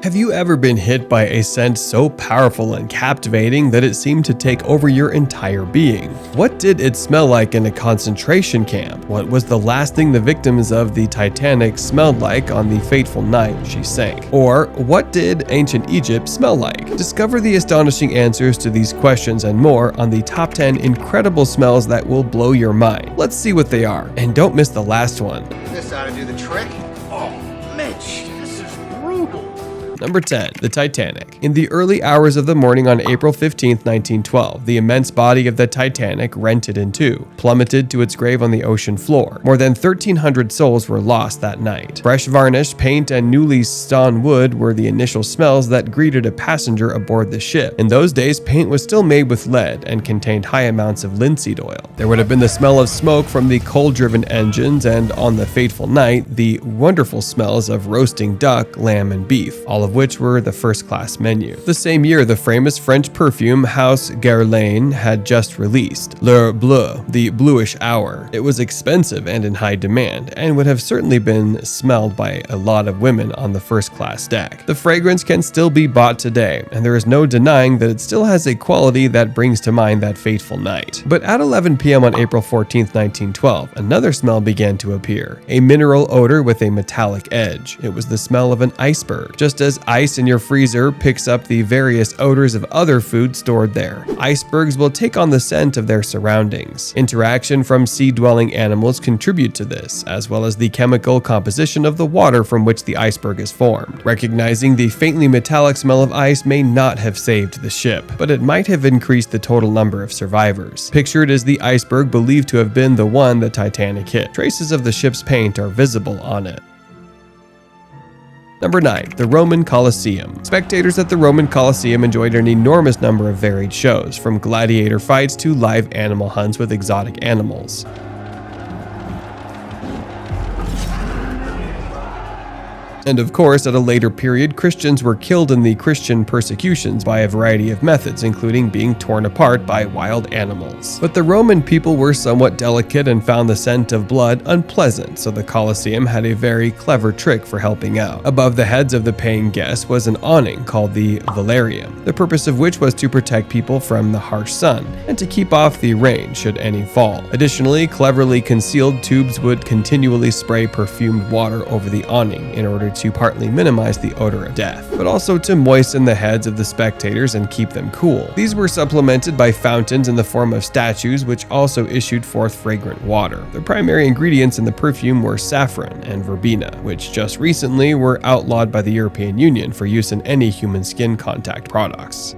Have you ever been hit by a scent so powerful and captivating that it seemed to take over your entire being? What did it smell like in a concentration camp? What was the last thing the victims of the Titanic smelled like on the fateful night she sank? Or what did ancient Egypt smell like? Discover the astonishing answers to these questions and more on the top 10 incredible smells that will blow your mind. Let's see what they are, and don't miss the last one. This ought to do the trick. Oh, Mitch, this is brutal. Number 10. The Titanic. In the early hours of the morning on April 15, 1912, the immense body of the Titanic rented in two, plummeted to its grave on the ocean floor. More than 1,300 souls were lost that night. Fresh varnish, paint, and newly sawn wood were the initial smells that greeted a passenger aboard the ship. In those days, paint was still made with lead and contained high amounts of linseed oil. There would have been the smell of smoke from the coal-driven engines, and on the fateful night, the wonderful smells of roasting duck, lamb, and beef, all of which were the first-class menu. The same year, the famous French perfume House Guerlain had just released, Le Bleu, the bluish hour. It was expensive and in high demand, and would have certainly been smelled by a lot of women on the first-class deck. The fragrance can still be bought today, and there is no denying that it still has a quality that brings to mind that fateful night. But at 11 p.m. on April 14, 1912, another smell began to appear, a mineral odor with a metallic edge. It was the smell of an iceberg. Just as ice in your freezer picks up the various odors of other food stored there, icebergs will take on the scent of their surroundings. Interaction from sea-dwelling animals contribute to this, as well as the chemical composition of the water from which the iceberg is formed. Recognizing the faintly metallic smell of ice may not have saved the ship, but it might have increased the total number of survivors. Pictured is the iceberg believed to have been the one the Titanic hit. Traces of the ship's paint are visible on it. Number 9. The Roman Colosseum. Spectators at the Roman Colosseum enjoyed an enormous number of varied shows, from gladiator fights to live animal hunts with exotic animals. And of course, at a later period, Christians were killed in the Christian persecutions by a variety of methods, including being torn apart by wild animals. But the Roman people were somewhat delicate and found the scent of blood unpleasant, so the Colosseum had a very clever trick for helping out. Above the heads of the paying guests was an awning called the velarium, the purpose of which was to protect people from the harsh sun and to keep off the rain should any fall. Additionally, cleverly concealed tubes would continually spray perfumed water over the awning in order to partly minimize the odor of death, but also to moisten the heads of the spectators and keep them cool. These were supplemented by fountains in the form of statues, which also issued forth fragrant water. The primary ingredients in the perfume were saffron and verbena, which just recently were outlawed by the European Union for use in any human skin contact products.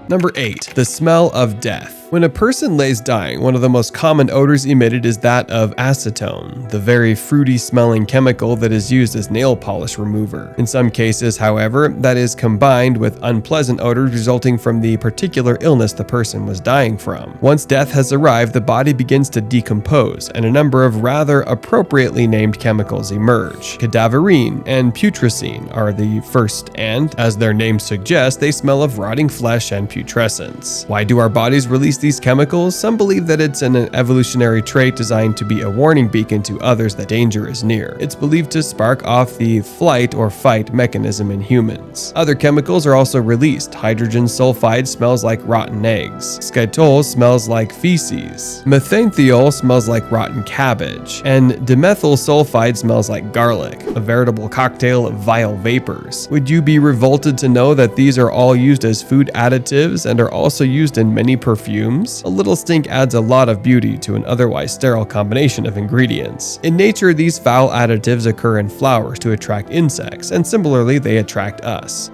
Number 8. The smell of death. When a person lays dying, one of the most common odors emitted is that of acetone, the very fruity smelling chemical that is used as nail polish remover. In some cases, however, that is combined with unpleasant odors resulting from the particular illness the person was dying from. Once death has arrived, the body begins to decompose, and a number of rather appropriately named chemicals emerge. Cadaverine and putrescine are the first, and, as their names suggest, they smell of rotting flesh and putrescence. Why do our bodies release these chemicals? Some believe that it's an evolutionary trait designed to be a warning beacon to others that danger is near. It's believed to spark off the flight or fight mechanism in humans. Other chemicals are also released. Hydrogen sulfide smells like rotten eggs. Scytol smells like feces. Methanethiol smells like rotten cabbage. And dimethyl sulfide smells like garlic, a veritable cocktail of vile vapors. Would you be revolted to know that these are all used as food additives and are also used in many perfumes? A little stink adds a lot of beauty to an otherwise sterile combination of ingredients. In nature, these foul additives occur in flowers to attract insects, and similarly, they attract us.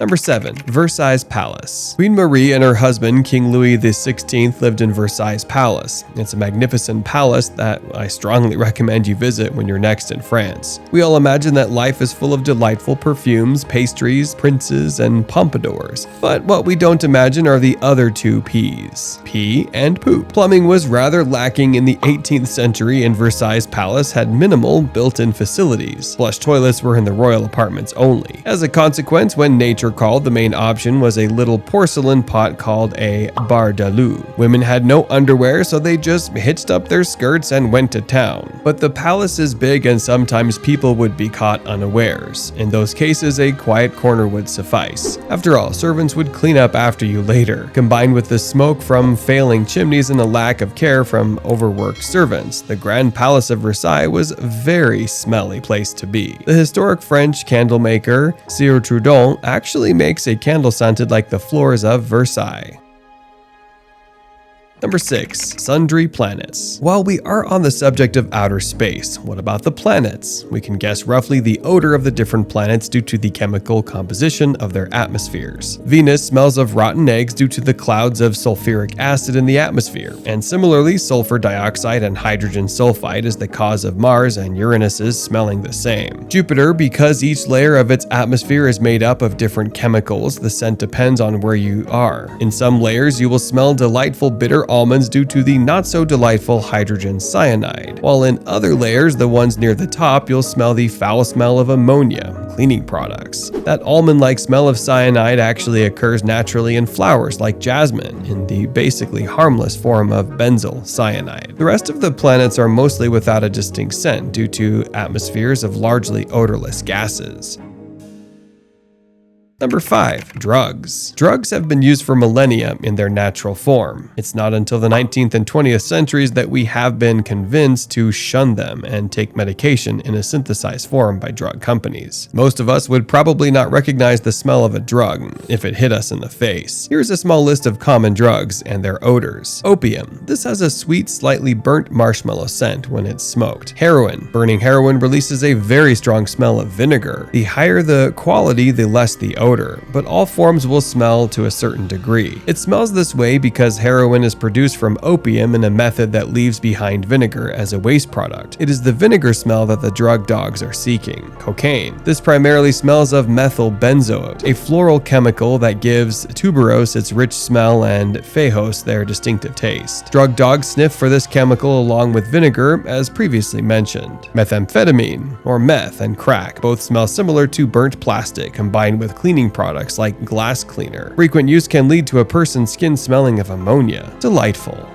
Number 7. Versailles Palace. Queen Marie and her husband, King Louis XVI, lived in Versailles Palace. It's a magnificent palace that I strongly recommend you visit when you're next in France. We all imagine that life is full of delightful perfumes, pastries, princes, and pompadours. But what we don't imagine are the other two P's: pee and poop. Plumbing was rather lacking in the 18th century, and Versailles Palace had minimal built-in facilities. Flush toilets were in the royal apartments only. As a consequence, when nature recall, the main option was a little porcelain pot called a bar-dalou. Women had no underwear, so they just hitched up their skirts and went to town. But the palace is big and sometimes people would be caught unawares. In those cases, a quiet corner would suffice. After all, servants would clean up after you later. Combined with the smoke from failing chimneys and a lack of care from overworked servants, the Grand Palace of Versailles was a very smelly place to be. The historic French candle maker Sieur Trudon actually makes a candle scented like the floors of Versailles. Number 6. Sundry Planets. While we are on the subject of outer space, what about the planets? We can guess roughly the odor of the different planets due to the chemical composition of their atmospheres. Venus smells of rotten eggs due to the clouds of sulfuric acid in the atmosphere, and similarly, sulfur dioxide and hydrogen sulfide is the cause of Mars and Uranus's smelling the same. Jupiter, because each layer of its atmosphere is made up of different chemicals, the scent depends on where you are. In some layers, you will smell delightful bitter almonds due to the not-so-delightful hydrogen cyanide, while in other layers, the ones near the top, you'll smell the foul smell of ammonia, cleaning products. That almond-like smell of cyanide actually occurs naturally in flowers like jasmine, in the basically harmless form of benzyl cyanide. The rest of the planets are mostly without a distinct scent due to atmospheres of largely odorless gases. Number 5. Drugs. Drugs have been used for millennia in their natural form. It's not until the 19th and 20th centuries that we have been convinced to shun them and take medication in a synthesized form by drug companies. Most of us would probably not recognize the smell of a drug if it hit us in the face. Here's a small list of common drugs and their odors. Opium. This has a sweet, slightly burnt marshmallow scent when it's smoked. Heroin. Burning heroin releases a very strong smell of vinegar. The higher the quality, the less the odor, but all forms will smell to a certain degree. It smells this way because heroin is produced from opium in a method that leaves behind vinegar as a waste product. It is the vinegar smell that the drug dogs are seeking. Cocaine. This primarily smells of methyl benzoate, a floral chemical that gives tuberose its rich smell and phajos their distinctive taste. Drug dogs sniff for this chemical along with vinegar, as previously mentioned. Methamphetamine, or meth, and crack both smell similar to burnt plastic combined with cleaning products like glass cleaner. Frequent use can lead to a person's skin smelling of ammonia. Delightful.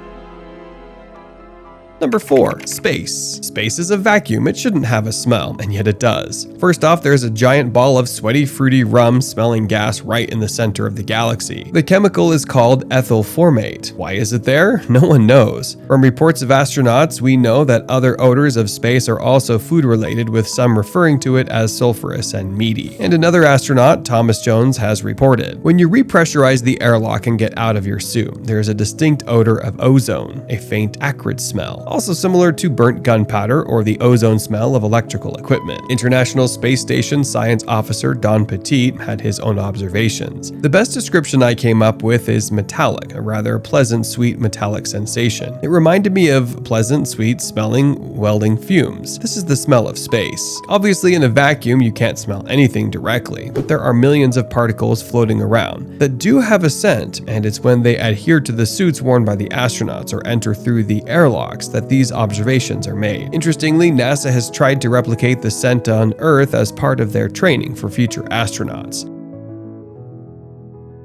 Number 4. Space. Space is a vacuum. It shouldn't have a smell, and yet it does. First off, there's a giant ball of sweaty, fruity, rum-smelling gas right in the center of the galaxy. The chemical is called ethyl formate. Why is it there? No one knows. From reports of astronauts, we know that other odors of space are also food-related, with some referring to it as sulfurous and meaty. And another astronaut, Thomas Jones, has reported, when you repressurize the airlock and get out of your suit, there is a distinct odor of ozone, a faint, acrid smell. Also similar to burnt gunpowder or the ozone smell of electrical equipment. International Space Station Science Officer Don Petit had his own observations. The best description I came up with is metallic, a rather pleasant, sweet metallic sensation. It reminded me of pleasant, sweet smelling welding fumes. This is the smell of space. Obviously, in a vacuum, you can't smell anything directly, but there are millions of particles floating around that do have a scent, and it's when they adhere to the suits worn by the astronauts or enter through the airlocks that these observations are made. Interestingly, NASA has tried to replicate the scent on Earth as part of their training for future astronauts.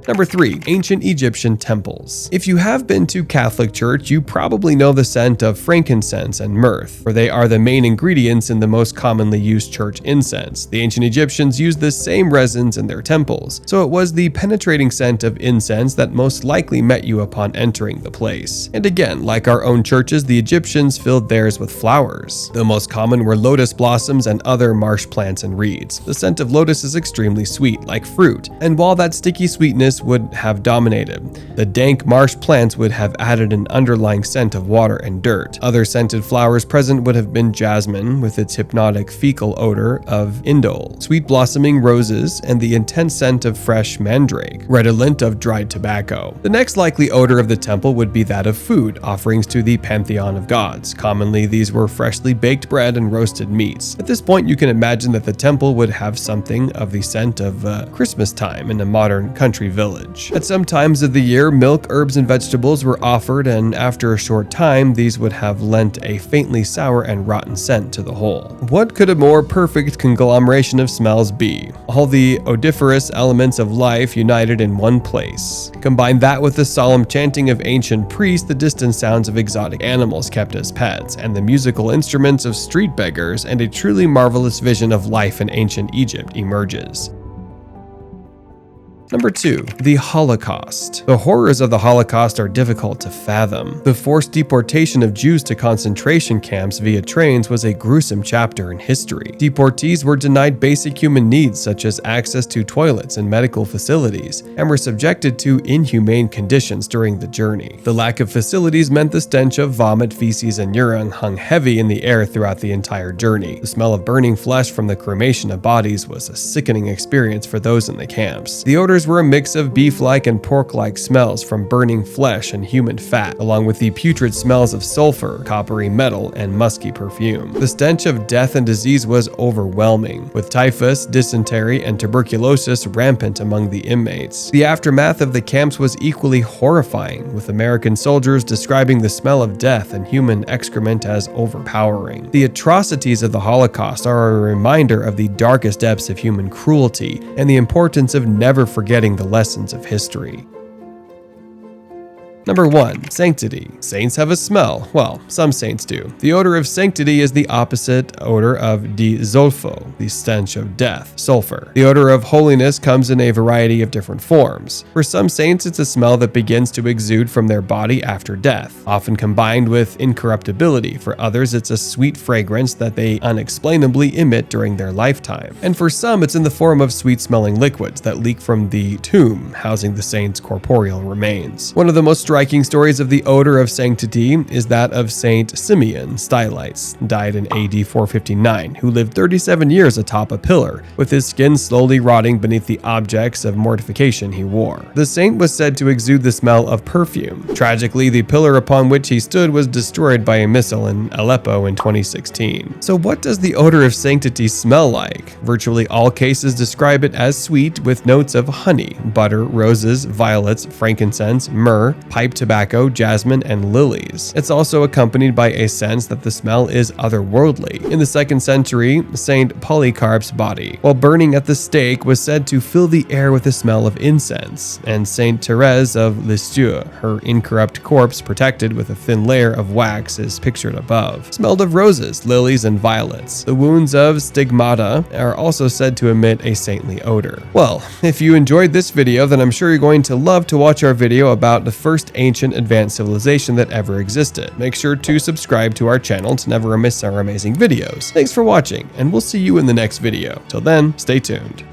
Number 3. Ancient Egyptian temples. If you have been to Catholic Church, you probably know the scent of frankincense and myrrh, for they are the main ingredients in the most commonly used church incense. The ancient Egyptians used the same resins in their temples, so it was the penetrating scent of incense that most likely met you upon entering the place. And again, like our own churches, the Egyptians filled theirs with flowers. The most common were lotus blossoms and other marsh plants and reeds. The scent of lotus is extremely sweet, like fruit, and while that sticky sweetness would have dominated, the dank marsh plants would have added an underlying scent of water and dirt. Other scented flowers present would have been jasmine with its hypnotic fecal odor of indole, sweet blossoming roses, and the intense scent of fresh mandrake, redolent of dried tobacco. The next likely odor of the temple would be that of food, offerings to the pantheon of gods. Commonly, these were freshly baked bread and roasted meats. At this point, you can imagine that the temple would have something of the scent of Christmas time in a modern country village. village. At some times of the year, milk, herbs, and vegetables were offered, and after a short time, these would have lent a faintly sour and rotten scent to the whole. What could a more perfect conglomeration of smells be? All the odoriferous elements of life united in one place. Combine that with the solemn chanting of ancient priests, the distant sounds of exotic animals kept as pets, and the musical instruments of street beggars, and a truly marvelous vision of life in ancient Egypt emerges. Number 2. The Holocaust. The horrors of the Holocaust are difficult to fathom. The forced deportation of Jews to concentration camps via trains was a gruesome chapter in history. Deportees were denied basic human needs such as access to toilets and medical facilities, and were subjected to inhumane conditions during the journey. The lack of facilities meant the stench of vomit, feces, and urine hung heavy in the air throughout the entire journey. The smell of burning flesh from the cremation of bodies was a sickening experience for those in the camps. The odors were a mix of beef-like and pork-like smells from burning flesh and human fat, along with the putrid smells of sulfur, coppery metal, and musky perfume. The stench of death and disease was overwhelming, with typhus, dysentery, and tuberculosis rampant among the inmates. The aftermath of the camps was equally horrifying, with American soldiers describing the smell of death and human excrement as overpowering. The atrocities of the Holocaust are a reminder of the darkest depths of human cruelty and the importance of never forgetting the lessons of history. Number 1. Sanctity. Saints have a smell. Well, some saints do. The odor of sanctity is the opposite odor of di zolfo, the stench of death, sulfur. The odor of holiness comes in a variety of different forms. For some saints, it's a smell that begins to exude from their body after death, often combined with incorruptibility. For others, it's a sweet fragrance that they unexplainably emit during their lifetime. And for some, it's in the form of sweet-smelling liquids that leak from the tomb housing the saint's corporeal remains. One of the most striking stories of the odor of sanctity is that of Saint Simeon Stylites, died in AD 459, who lived 37 years atop a pillar, with his skin slowly rotting beneath the objects of mortification he wore. The saint was said to exude the smell of perfume. Tragically, the pillar upon which he stood was destroyed by a missile in Aleppo in 2016. So what does the odor of sanctity smell like? Virtually all cases describe it as sweet, with notes of honey, butter, roses, violets, frankincense, myrrh, pipe tobacco, jasmine, and lilies. It's also accompanied by a sense that the smell is otherworldly. In the 2nd century, Saint Polycarp's body, while burning at the stake, was said to fill the air with the smell of incense, and Saint Therese of Lisieux, her incorrupt corpse protected with a thin layer of wax, is pictured above, smelled of roses, lilies, and violets. The wounds of stigmata are also said to emit a saintly odor. Well, if you enjoyed this video, then I'm sure you're going to love to watch our video about the first ancient advanced civilization that ever existed. Make sure to subscribe to our channel to never miss our amazing videos. Thanks for watching, and we'll see you in the next video. Till then, stay tuned.